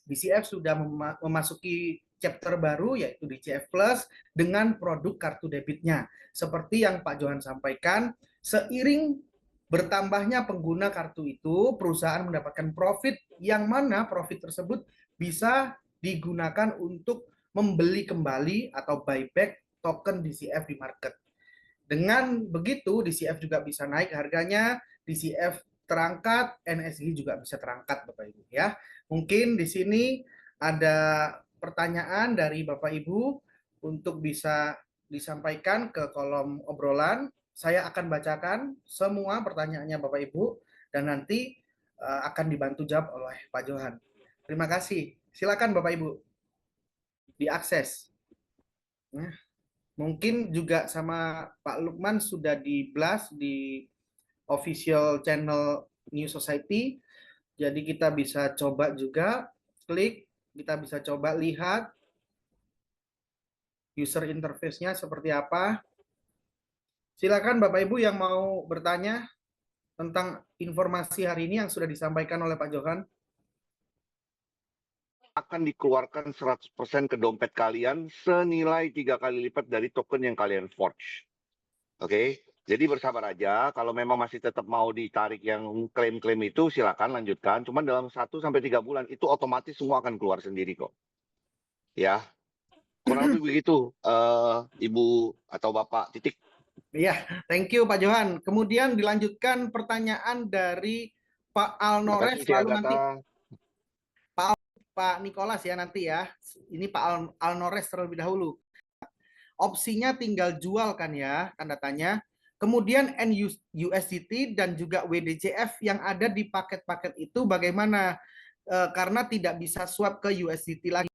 DCF sudah memasuki chapter baru yaitu DCF Plus dengan produk kartu debitnya. Seperti yang Pak Johan sampaikan, seiring bertambahnya pengguna kartu itu, perusahaan mendapatkan profit yang mana profit tersebut bisa digunakan untuk membeli kembali atau buyback token DCF di market. Dengan begitu, DCF juga bisa naik harganya, DCF terangkat, NSG juga bisa terangkat, Bapak Ibu ya. Mungkin di sini ada pertanyaan dari Bapak Ibu untuk bisa disampaikan ke kolom obrolan. Saya akan bacakan semua pertanyaannya Bapak Ibu dan nanti akan dibantu jawab oleh Pak Johan. Terima kasih. Silakan Bapak Ibu diakses. Nah, mungkin juga sama Pak Lukman sudah di blast di official channel New Society. Jadi kita bisa coba juga klik, kita bisa coba lihat user interface-nya seperti apa. Silakan Bapak Ibu yang mau bertanya tentang informasi hari ini yang sudah disampaikan oleh Pak Johan. Akan dikeluarkan 100% ke dompet kalian senilai 3 kali lipat dari token yang kalian forge. Oke, jadi bersabar aja. Kalau memang masih tetap mau ditarik yang klaim-klaim itu, silakan lanjutkan. Cuman dalam 1 sampai 3 bulan itu otomatis semua akan keluar sendiri kok. Ya, kurang lebih begitu, Ibu atau Bapak. Titik. Iya, thank you Pak Johan. Kemudian dilanjutkan pertanyaan dari Pak Terima kasih, Alnores, Cia lalu nanti Agatha. Pak Nicholas ya nanti ya. Ini Pak Alnores terlebih dahulu. Opsinya tinggal jual kan ya, tanda tanya. Kemudian NUSDT dan juga WDCF yang ada di paket-paket itu bagaimana? Karena tidak bisa swap ke USDT lagi.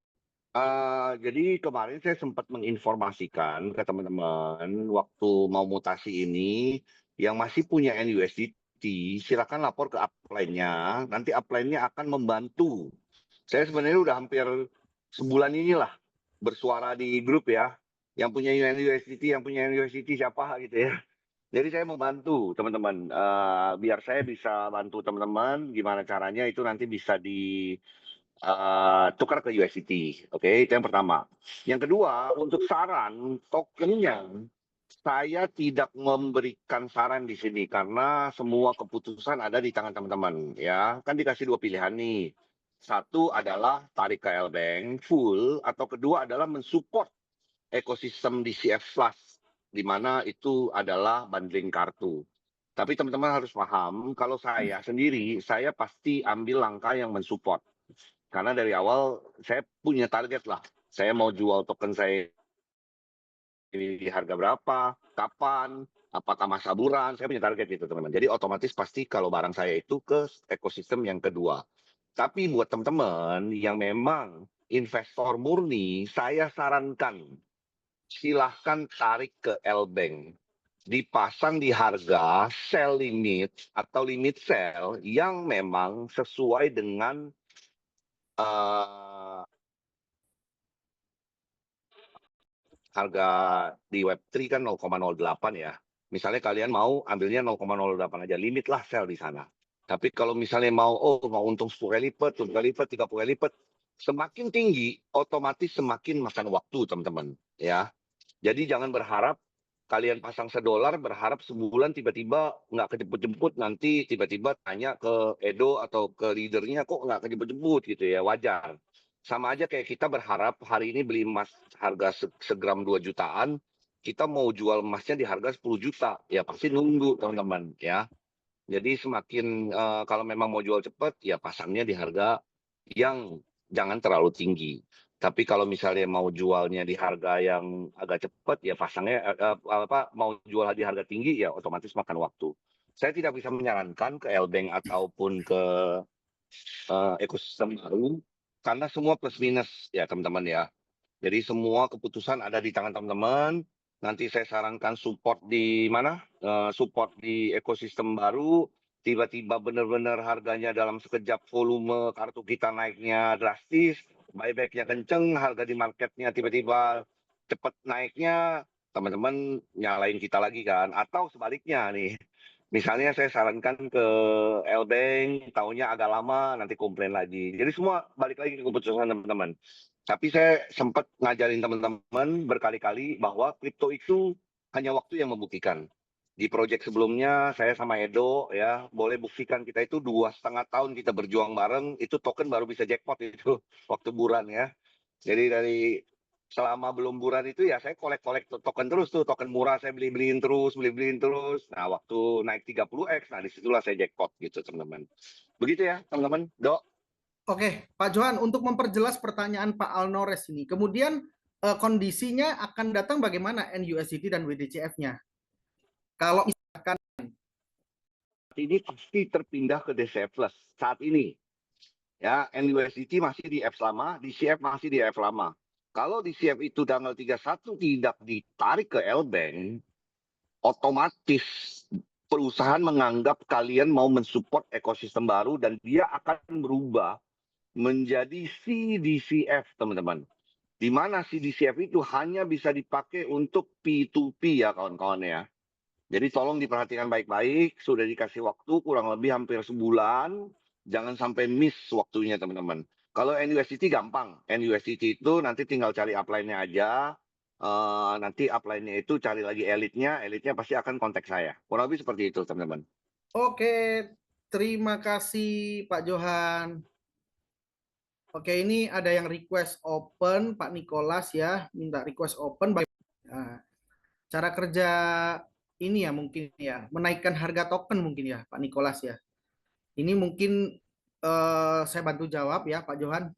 Jadi kemarin saya sempat menginformasikan ke teman-teman waktu mau mutasi ini, yang masih punya NUSDT, silakan lapor ke upline-nya. Nanti upline-nya akan membantu. Saya sebenarnya udah hampir sebulan inilah bersuara di grup ya. Yang punya NUSDT siapa gitu ya. Jadi saya mau bantu teman-teman. Biar saya bisa bantu teman-teman gimana caranya itu nanti bisa di tukar ke USDT. Oke, itu yang pertama. Yang kedua, untuk saran tokennya, saya tidak memberikan saran di sini karena semua keputusan ada di tangan teman-teman. Ya, kan dikasih 2 pilihan nih. Satu adalah tarik ke L-Bank full, atau kedua adalah mensupport ekosistem DCF Plus, di mana itu adalah bundling kartu. Tapi teman-teman harus paham, kalau saya sendiri, saya pasti ambil langkah yang mensupport. Karena dari awal saya punya target lah. Saya mau jual token saya ini di harga berapa, kapan, apakah masa bulan, saya punya target gitu teman-teman. Jadi otomatis pasti kalau barang saya itu ke ekosistem yang kedua. Tapi buat teman-teman yang memang investor murni, saya sarankan silahkan tarik ke L-Bank. Dipasang di harga sell limit atau limit sell yang memang sesuai dengan harga di Web3 kan 0,08 ya. Misalnya kalian mau ambilnya 0,08 aja, limit lah sell di sana. Tapi kalau misalnya mau untung 10 kali lipat, 20 kali lipat, 30 kali lipat, semakin tinggi otomatis semakin makan waktu teman-teman ya. Jadi jangan berharap kalian pasang $1 berharap sebulan tiba-tiba nggak kejemput-jemput, nanti tiba-tiba tanya ke Edo atau ke leadernya kok nggak kejemput-jemput gitu ya, wajar. Sama aja kayak kita berharap hari ini beli emas harga segram 2 jutaan, kita mau jual emasnya di harga 10 juta, ya pasti nunggu teman-teman ya. Jadi semakin kalau memang mau jual cepat, ya pasangnya di harga yang jangan terlalu tinggi. Tapi kalau misalnya mau jualnya di harga yang agak cepat, ya pasangnya mau jual di harga tinggi, ya otomatis makan waktu. Saya tidak bisa menyarankan ke L-Bank ataupun ke ekosistem baru, karena semua plus minus ya teman-teman ya. Jadi semua keputusan ada di tangan teman-teman. Nanti saya sarankan support di mana? Support di ekosistem baru. Tiba-tiba benar-benar harganya dalam sekejap volume kartu kita naiknya drastis, buybacknya kenceng, harga di marketnya tiba-tiba cepat naiknya, teman-teman nyalain kita lagi kan? Atau sebaliknya nih, Misalnya saya sarankan ke L-Bank, taunya agak lama, nanti komplain lagi. Jadi semua balik lagi ke keputusan teman-teman. Tapi saya sempat ngajarin teman-teman berkali-kali bahwa kripto itu hanya waktu yang membuktikan. Di proyek sebelumnya saya sama Edo ya boleh buktikan kita itu 2,5 tahun kita berjuang bareng, itu token baru bisa jackpot itu waktu buran ya. Jadi dari selama belum bulan itu ya saya kolek-kolek token terus tuh, token murah saya beli-beliin terus, beli-beliin terus. Nah, waktu naik 30x, nah disitulah saya jackpot gitu teman-teman. Begitu ya teman-teman, Dok. Oke, Pak Johan, untuk memperjelas pertanyaan Pak Alnores ini, kemudian kondisinya akan datang bagaimana NUSDT dan WDCF-nya? Kalau misalkan Ini pasti terpindah ke DCF Plus saat ini. Ya, NUSDT masih di F lama, DCF masih di F lama. Kalau DCF itu tanggal 31 tidak ditarik ke L-Bank, otomatis perusahaan menganggap kalian mau mensupport ekosistem baru dan dia akan berubah menjadi CDCF, teman-teman. Di mana CDCF itu hanya bisa dipakai untuk P2P ya kawan-kawan ya. Jadi tolong diperhatikan baik-baik, sudah dikasih waktu kurang lebih hampir sebulan, jangan sampai miss waktunya teman-teman. Kalau NUSDT gampang, NUSDT itu nanti tinggal cari upline-nya aja, nanti upline-nya itu cari lagi elitnya pasti akan kontak saya. Kurang lebih seperti itu teman-teman. Oke, terima kasih Pak Johan. Oke, ini ada yang request open, Pak Nicholas ya, minta request open. Nah, cara kerja ini ya mungkin ya, menaikkan harga token mungkin ya, Pak Nicholas ya. Ini mungkin saya bantu jawab ya, Pak Johan.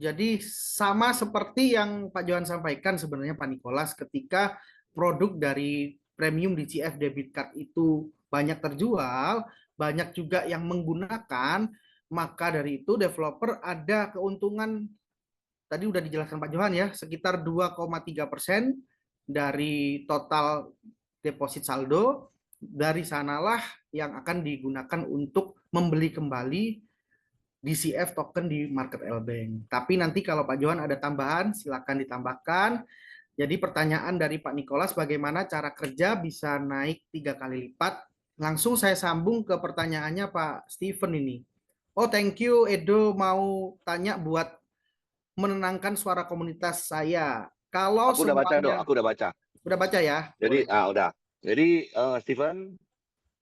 Jadi sama seperti yang Pak Johan sampaikan sebenarnya Pak Nicholas, ketika produk dari premium DCF debit card itu banyak terjual, banyak juga yang menggunakan, maka dari itu developer ada keuntungan, tadi udah dijelaskan Pak Johan ya, sekitar 2,3% dari total deposit saldo. Dari sanalah yang akan digunakan untuk membeli kembali DCF token di market L-Bank. Tapi nanti kalau Pak Johan ada tambahan, silakan ditambahkan. Jadi pertanyaan dari Pak Nicholas, bagaimana cara kerja bisa naik 3 kali lipat? Langsung saya sambung ke pertanyaannya Pak Steven ini. Oh, thank you Edo, mau tanya buat menenangkan suara komunitas saya. Kalau Aku udah baca dok, semuanya aku udah baca. udah baca ya, Jadi, boleh. udah. Jadi, Steven,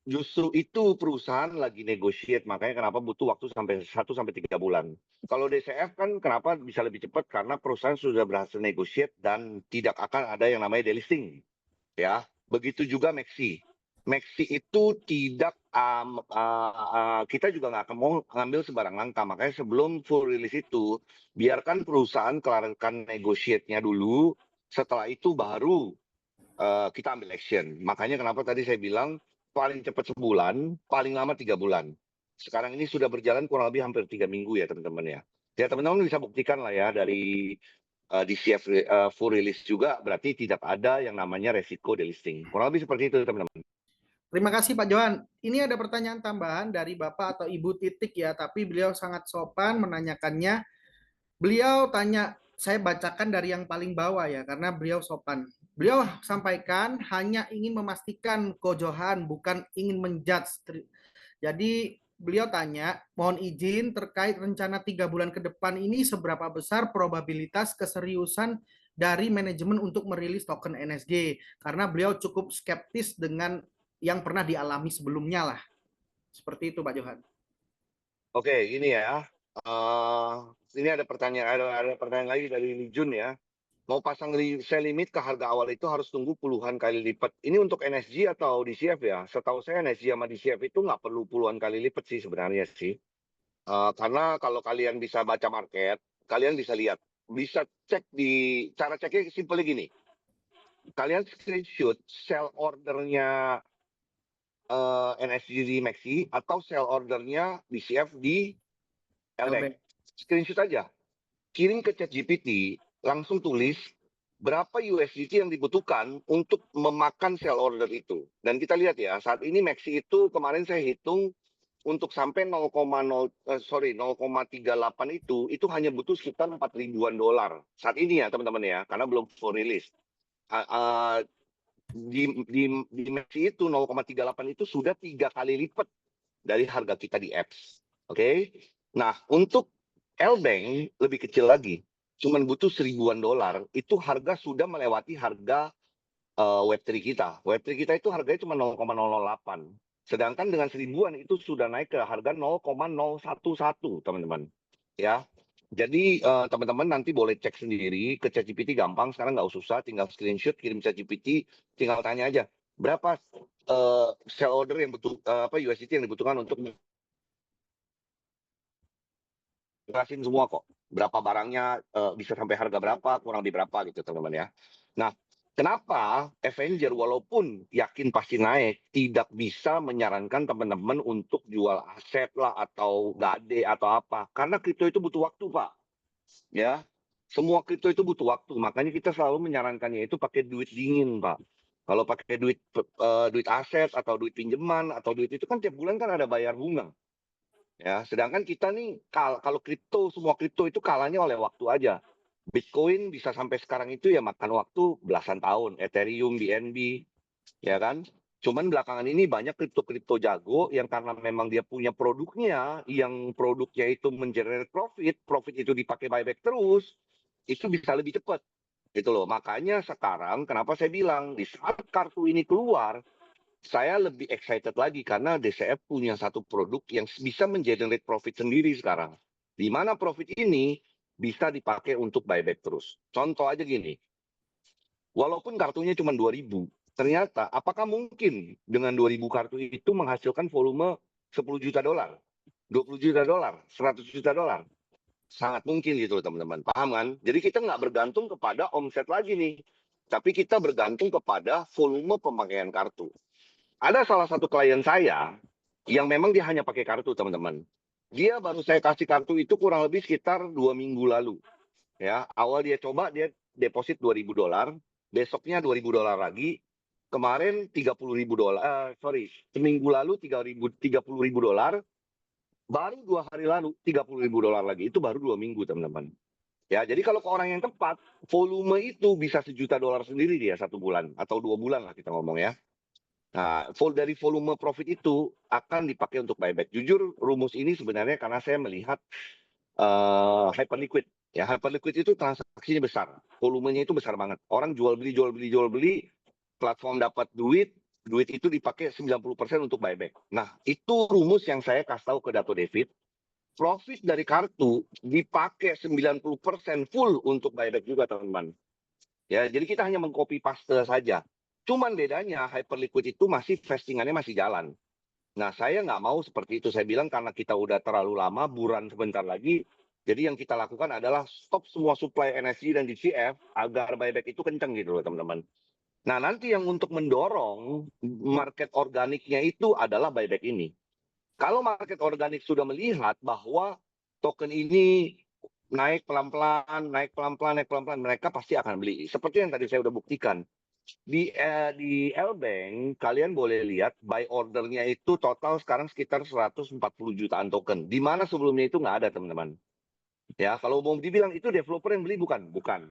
justru itu perusahaan lagi negotiate, makanya kenapa butuh waktu sampai 1 sampai 3 bulan. Kalau DCF kan kenapa bisa lebih cepat karena perusahaan sudah berhasil negotiate dan tidak akan ada yang namanya delisting, ya. Begitu juga Maxi. Maxi itu tidak kita juga nggak akan mau ngambil sebarang langkah. Makanya sebelum full release itu biarkan perusahaan kelarkan negotiate-nya dulu. Setelah itu baru kita ambil action. Makanya kenapa tadi saya bilang paling cepat sebulan, paling lama 3 bulan. Sekarang ini sudah berjalan kurang lebih hampir 3 minggu ya teman-teman ya. Ya teman-teman bisa buktikan lah ya dari DCF full release juga berarti tidak ada yang namanya resiko delisting. Kurang lebih seperti itu teman-teman. Terima kasih Pak Johan. Ini ada pertanyaan tambahan dari Bapak atau Ibu Titik ya, tapi beliau sangat sopan menanyakannya. Beliau tanya, saya bacakan dari yang paling bawah ya, karena beliau sopan. Beliau sampaikan hanya ingin memastikan Ko Johan, bukan ingin menjudge. Jadi beliau tanya, mohon izin terkait rencana 3 bulan ke depan ini seberapa besar probabilitas keseriusan dari manajemen untuk merilis token NSG? Karena beliau cukup skeptis dengan yang pernah dialami sebelumnya lah. Seperti itu Pak Johan. Oke, ini ya. Ini ada pertanyaan lagi dari Lijun ya. Mau pasang sell limit ke harga awal itu harus tunggu puluhan kali lipat. Ini untuk NSG atau DCF ya? Setahu saya NSG sama DCF itu nggak perlu puluhan kali lipat sih sebenarnya sih. Karena kalau kalian bisa baca market, kalian bisa lihat, bisa cek di cara ceknya simpel gini. Kalian screenshot sell ordernya NSG di Maxi atau sell ordernya DCF di LBank. Screenshot aja, kirim ke ChatGPT, langsung tulis berapa USDT yang dibutuhkan untuk memakan sell order itu. Dan kita lihat ya, saat ini Maxi itu kemarin saya hitung untuk sampai 0,38 itu hanya butuh sekitar 4 ribuan dolar. Saat ini ya teman-teman ya, karena belum full release. di Messi itu 0,38 itu sudah 3 kali lipat dari harga kita di apps. Oke. Nah, untuk L-Bank lebih kecil lagi. Cuman butuh $1.000-an. Itu harga sudah melewati harga Web3 kita. Web3 kita itu harganya cuma 0,008. Sedangkan dengan 1.000-an itu sudah naik ke harga 0,011, teman-teman. Ya. Jadi teman-teman nanti boleh cek sendiri ke ChatGPT, gampang sekarang, nggak usah, tinggal screenshot kirim ChatGPT, tinggal tanya aja berapa sell order yang USDT yang dibutuhkan untuk jelasin semua kok. Berapa barangnya, bisa sampai harga berapa, kurang lebih berapa gitu teman-teman ya. Nah, kenapa Avenger walaupun yakin pasti naik, tidak bisa menyarankan teman-teman untuk jual aset lah atau gade atau apa. Karena kripto itu butuh waktu, Pak. Ya, semua kripto itu butuh waktu. Makanya kita selalu menyarankannya itu pakai duit dingin, Pak. Kalau pakai duit aset atau duit pinjaman atau duit itu kan tiap bulan kan ada bayar bunga. Ya, sedangkan kita nih kalau kripto, semua kripto itu kalahnya oleh waktu aja. Bitcoin bisa sampai sekarang itu ya makan waktu belasan tahun, Ethereum, BNB, ya kan? Cuman belakangan ini banyak kripto-kripto jago yang karena memang dia punya produknya, yang produknya itu mengenerate profit, profit itu dipakai buyback terus, itu bisa lebih cepat. Gitu loh. Makanya sekarang kenapa saya bilang di saat kartu ini keluar, saya lebih excited lagi karena DCF punya satu produk yang bisa mengenerate profit sendiri sekarang. Di mana profit ini bisa dipakai untuk buyback terus. Contoh aja gini, walaupun kartunya cuma 2.000, ternyata apakah mungkin dengan 2.000 kartu itu menghasilkan volume 10 juta dolar, 20 juta dolar, 100 juta dolar? Sangat mungkin gitu teman-teman. Paham kan? Jadi kita nggak bergantung kepada omset lagi nih. Tapi kita bergantung kepada volume pemakaian kartu. Ada salah satu klien saya yang memang dia hanya pakai kartu, teman-teman. Dia baru saya kasih kartu itu kurang lebih sekitar 2 minggu lalu. Ya, awal dia coba dia deposit $2.000, besoknya $2.000 lagi, kemarin $30.000, seminggu lalu $30.000, baru 2 hari lalu $30.000 lagi. Itu baru 2 minggu, teman-teman. Ya, jadi kalau ke orang yang tepat, volume itu bisa $1 juta sendiri dia 1 bulan atau 2 bulan lah kita ngomong ya. Nah, dari volume profit itu akan dipakai untuk buyback. Jujur, rumus ini sebenarnya karena saya melihat hyperliquid. Ya, hyperliquid itu transaksinya besar, volumenya itu besar banget. Orang jual beli, jual beli, jual beli, platform dapat duit, duit itu dipakai 90% untuk buyback. Nah, itu rumus yang saya kasih tahu ke Dato David. Profit dari kartu dipakai 90% full untuk buyback juga, teman-teman. Ya, jadi kita hanya mengcopy paste saja. Cuman bedanya hyperliquid itu masih vestingannya masih jalan. Nah, saya nggak mau seperti itu. Saya bilang karena kita udah terlalu lama, buran sebentar lagi. Jadi yang kita lakukan adalah stop semua supply NSG dan DCF agar buyback itu kencang gitu loh teman-teman. Nah, nanti yang untuk mendorong market organiknya itu adalah buyback ini. Kalau market organik sudah melihat bahwa token ini naik pelan-pelan, naik pelan-pelan, naik pelan-pelan, mereka pasti akan beli. Seperti yang tadi saya udah buktikan. Di L-Bank, kalian boleh lihat buy ordernya itu total sekarang sekitar 140 jutaan token. Di mana sebelumnya itu nggak ada, teman-teman. Ya, kalau mau dibilang itu developer yang beli, bukan. Bukan.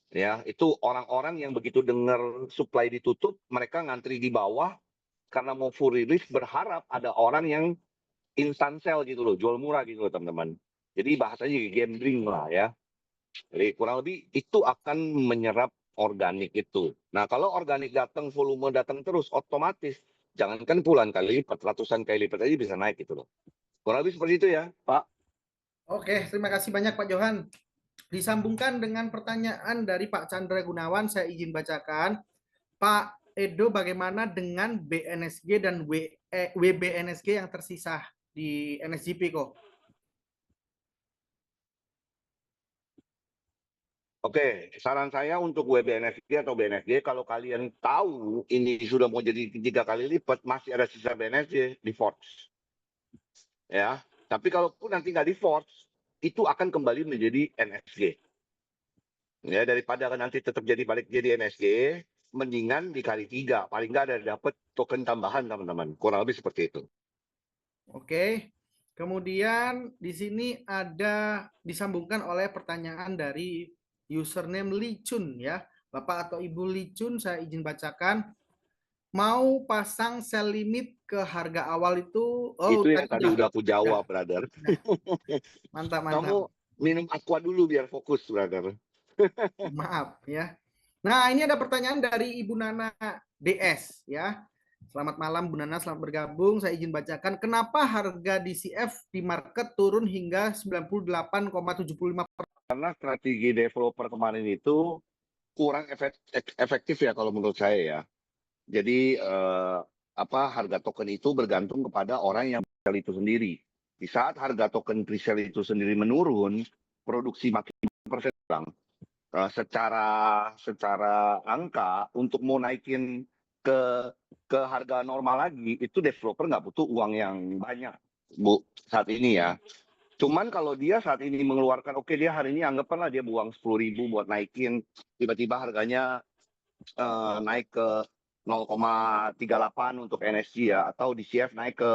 Ya, itu orang-orang yang begitu dengar supply ditutup, mereka ngantri di bawah karena mau full release berharap ada orang yang instant sell gitu loh, jual murah gitu loh teman-teman. Jadi bahasanya gambling lah ya. Jadi kurang lebih itu akan menyerap organik itu. Nah kalau organik datang, volume datang terus, otomatis jangankan puluhan kali lipat, ratusan kali lipat aja bisa naik gitu loh. Kurang lebih seperti itu ya, Pak. Oke, terima kasih banyak Pak Johan. Disambungkan dengan pertanyaan dari Pak Chandra Gunawan, saya izin bacakan. Pak Edo, bagaimana dengan BNSG dan WBNSG yang tersisa di NSGP kok? Oke, saran saya untuk WBNSG atau BNSG, kalau kalian tahu ini sudah mau jadi 3 kali lipat, masih ada sisa BNSG di force. Ya, tapi kalaupun nanti nggak di force, itu akan kembali menjadi NSG. Ya, daripada nanti tetap jadi balik jadi NSG, mendingan dikali 3. Paling nggak ada dapat token tambahan, teman-teman. Kurang lebih seperti itu. Oke. Kemudian di sini ada disambungkan oleh pertanyaan dari username Licun ya. Bapak atau Ibu Licun, saya izin bacakan. Mau pasang sell limit ke harga awal itu, Itu yang tadi tadi udah aku udah, jawab, brother. udah. Mantap, Kamu mantap. minum aqua dulu biar fokus, brother. Maaf ya. Nah, ini ada pertanyaan dari Ibu Nana DS ya. Selamat malam Bu Nana, selamat bergabung. Saya izin bacakan, kenapa harga DCF di market turun hingga 98,75%? Karena strategi developer kemarin itu kurang efektif ya kalau menurut saya ya. Jadi harga token itu bergantung kepada orang yang presale itu sendiri. Di saat harga token presale itu sendiri menurun, produksi makin berkurang. Secara angka untuk mau naikin ke harga normal lagi itu developer nggak butuh uang yang banyak, Bu, saat ini ya. Cuman kalau dia saat ini mengeluarkan, oke, dia hari ini anggaplah dia buang 10.000 buat naikin, tiba-tiba harganya naik ke 0,38 untuk NSG ya, atau DCF naik ke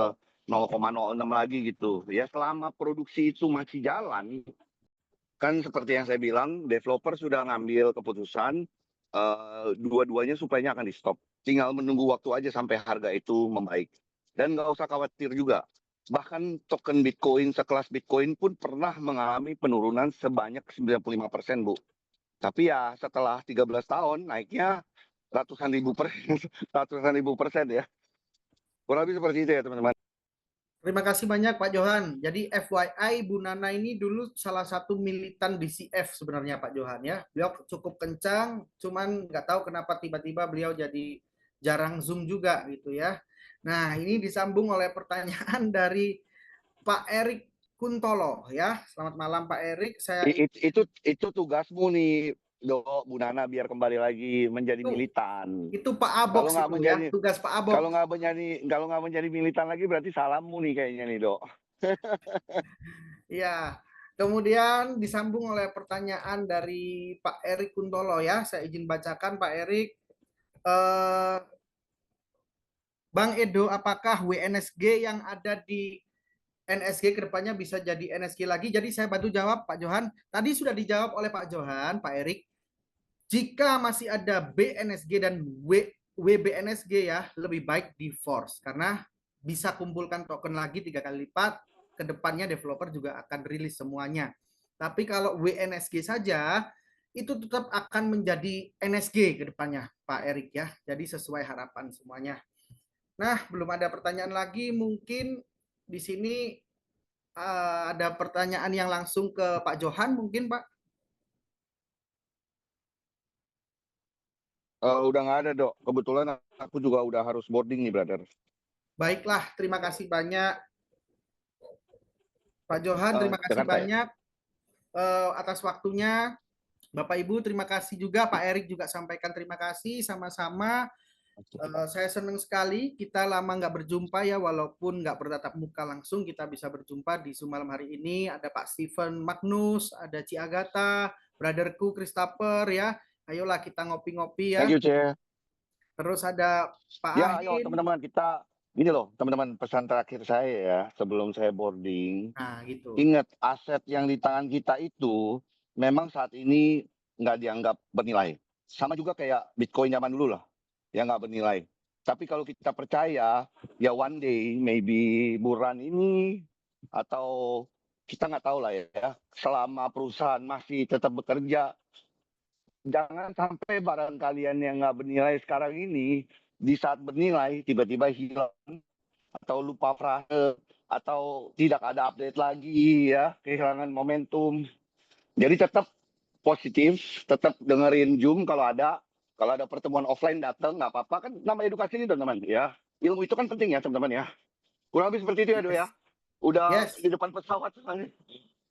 0,06 lagi gitu ya. Selama produksi itu masih jalan, kan seperti yang saya bilang, developer sudah ngambil keputusan dua-duanya supaya akan di stop. Tinggal menunggu waktu aja sampai harga itu membaik. Dan nggak usah khawatir juga. Bahkan token Bitcoin sekelas Bitcoin pun pernah mengalami penurunan sebanyak 95%, Bu. Tapi ya setelah 13 tahun naiknya ratusan ribu persen, ratusan ribu persen ya. Kurang lebih seperti itu ya, teman-teman. Terima kasih banyak Pak Johan. Jadi FYI, Bu Nana ini dulu salah satu militan DCF sebenarnya Pak Johan ya. Beliau cukup kencang, cuman nggak tahu kenapa tiba-tiba beliau jadi jarang Zoom juga gitu ya. Nah, ini disambung oleh pertanyaan dari Pak Erik Kuntolo ya. Selamat malam Pak Erik. Itu tugasmu nih, Dok, Bu Nana, biar kembali lagi menjadi Itu militan. itu Pak Kalau Abox nggak itu ya, menjadi tugas Pak Abox. kalau nggak menjadi militan lagi berarti salammu nih kayaknya nih, Dok. Ya. Kemudian disambung oleh pertanyaan dari Pak Erik Kuntolo ya. Saya izin bacakan Pak Erik. Eh, Bang Edo, apakah WNSG yang ada di NSG kedepannya bisa jadi NSG lagi? Jadi saya bantu jawab Pak Johan. Tadi sudah dijawab oleh Pak Johan, Pak Erik. Jika masih ada BNSG dan WBNSG ya, lebih baik di force karena bisa kumpulkan token lagi 3 kali lipat. Kedepannya developer juga akan rilis semuanya. Tapi kalau WNSG saja itu tetap akan menjadi NSG kedepannya, Pak Erik ya. Jadi sesuai harapan semuanya. Nah, belum ada pertanyaan lagi. Mungkin di sini ada pertanyaan yang langsung ke Pak Johan mungkin, Pak. Udah nggak ada, Dok. Kebetulan aku juga udah harus boarding nih, brother. Baiklah, terima kasih banyak Pak Johan, terima kasih Jakarta ya? banyak atas waktunya. Bapak Ibu, terima kasih juga. Pak Erik juga sampaikan terima kasih sama-sama. Saya senang sekali kita lama nggak berjumpa ya, walaupun nggak bertatap muka langsung, kita bisa berjumpa di Zoom malam hari ini. Ada Pak Steven Magnus, ada Ci Agatha, brotherku Christopher ya. Ayolah kita ngopi-ngopi Thank ya. you, Ce. Terus ada Pak Ya, ayo Ahin. teman-teman, kita gini loh, teman-teman, pesan terakhir saya ya sebelum saya boarding. Nah, gitu. Ingat, aset yang di tangan kita itu memang saat ini nggak dianggap bernilai. Sama juga kayak Bitcoin zaman dulu lah, yang nggak bernilai. Tapi kalau kita percaya, ya one day, maybe bulan ini, atau kita nggak tahu lah ya, selama perusahaan masih tetap bekerja, jangan sampai barang kalian yang nggak bernilai sekarang ini, di saat bernilai, tiba-tiba hilang, atau lupa frase, atau tidak ada update lagi ya, kehilangan momentum. Jadi tetap positif, tetap dengerin Zoom kalau ada pertemuan offline datang nggak apa-apa, kan nama edukasi ini teman-teman ya. Ilmu itu kan penting ya teman-teman ya. Kurang lebih seperti itu ya, Do ya. Yes. Udah Yes. di depan pesawat semuanya.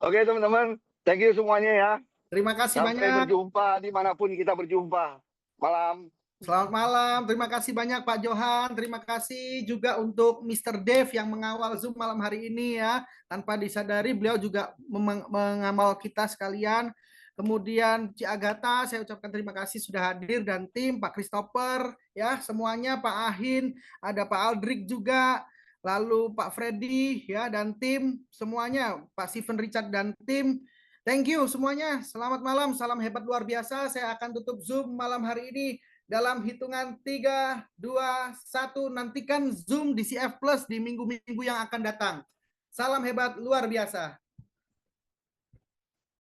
Oke teman-teman, thank you semuanya ya. Terima kasih Sampai banyak. berjumpa dimanapun kita berjumpa. Malam. Selamat malam. Terima kasih banyak Pak Johan. Terima kasih juga untuk Mr. Dev yang mengawal Zoom malam hari ini ya. Tanpa disadari beliau juga mengawal kita sekalian. Kemudian Ci Agatha, saya ucapkan terima kasih sudah hadir dan tim Pak Christopher ya, semuanya Pak Ahin, ada Pak Aldrik juga, lalu Pak Freddy ya dan tim semuanya, Pak Steven Richard dan tim. Thank you semuanya. Selamat malam, salam hebat luar biasa. Saya akan tutup Zoom malam hari ini dalam hitungan 3, 2, 1. Nantikan Zoom di CF Plus di minggu-minggu yang akan datang. Salam hebat luar biasa.